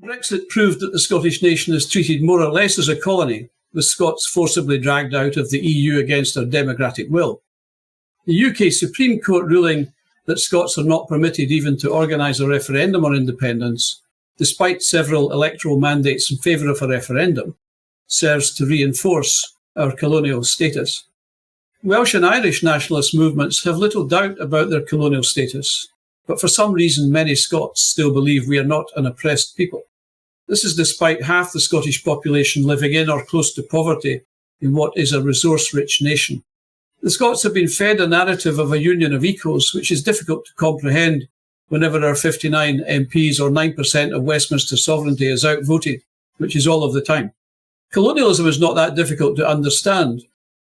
Brexit proved that the Scottish nation is treated more or less as a colony, with Scots forcibly dragged out of the EU against their democratic will. The UK Supreme Court ruling that Scots are not permitted even to organise a referendum on independence, despite several electoral mandates in favour of a referendum, serves to reinforce our colonial status. Welsh and Irish nationalist movements have little doubt about their colonial status, but for some reason many Scots still believe we are not an oppressed people. This is despite half the Scottish population living in or close to poverty in what is a resource-rich nation. The Scots have been fed a narrative of a union of equals, which is difficult to comprehend whenever our 59 MPs or 9% of Westminster sovereignty is outvoted, which is all of the time. Colonialism is not that difficult to understand.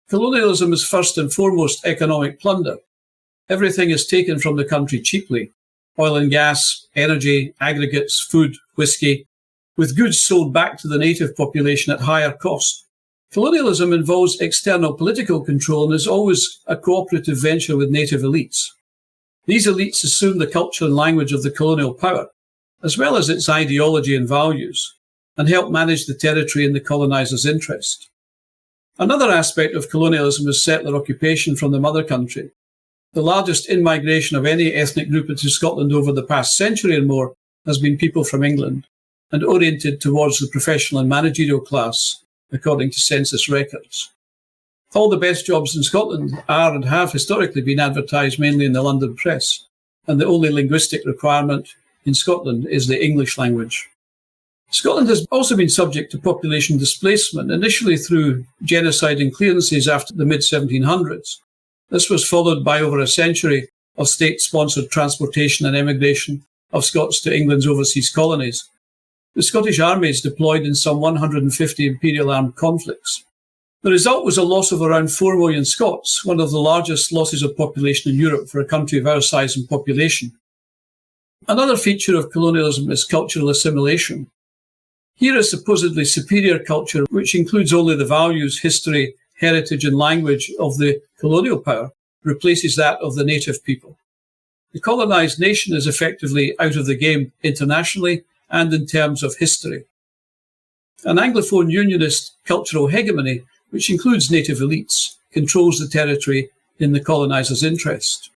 Colonialism is first and foremost economic plunder. Everything is taken from the country cheaply: oil and gas, energy, aggregates, food, whisky, with goods sold back to the native population at higher cost. Colonialism involves external political control and is always a cooperative venture with native elites. These elites assume the culture and language of the colonial power, as well as its ideology and values, and help manage the territory in the colonizer's interest. Another aspect of colonialism is settler occupation from the mother country. The largest in-migration of any ethnic group into Scotland over the past century and more has been people from England, and oriented towards the professional and managerial class, according to census records. All the best jobs in Scotland are and have historically been advertised mainly in the London press, and the only linguistic requirement in Scotland is the English language. Scotland has also been subject to population displacement, initially through genocide and clearances after the mid-1700s. This was followed by over a century of state-sponsored transportation and emigration of Scots to England's overseas colonies. The Scottish armies deployed in some 150 imperial armed conflicts. The result was a loss of around 4 million Scots, one of the largest losses of population in Europe for a country of our size and population. Another feature of colonialism is cultural assimilation. Here, a supposedly superior culture, which includes only the values, history, heritage and language of the colonial power, replaces that of the native people. The colonised nation is effectively out of the game internationally and in terms of history. An Anglophone unionist cultural hegemony, which includes native elites, controls the territory in the coloniser's interest.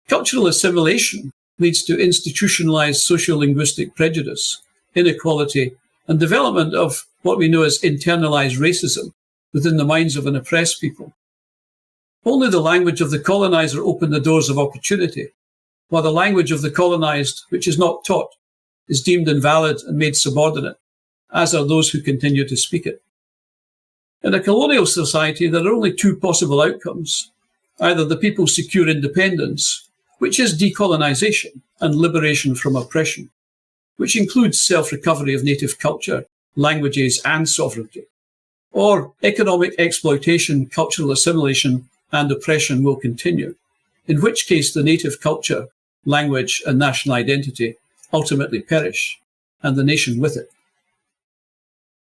Cultural assimilation leads to institutionalised socio-linguistic prejudice, inequality, and development of what we know as internalised racism within the minds of an oppressed people. Only the language of the coloniser opened the doors of opportunity, while the language of the colonised, which is not taught, is deemed invalid and made subordinate, as are those who continue to speak it. In a colonial society, there are only two possible outcomes. Either the people secure independence, which is decolonisation and liberation from oppression, which includes self-recovery of native culture, languages and sovereignty, or economic exploitation, cultural assimilation and oppression will continue, in which case the native culture, language and national identity ultimately perish, and the nation with it.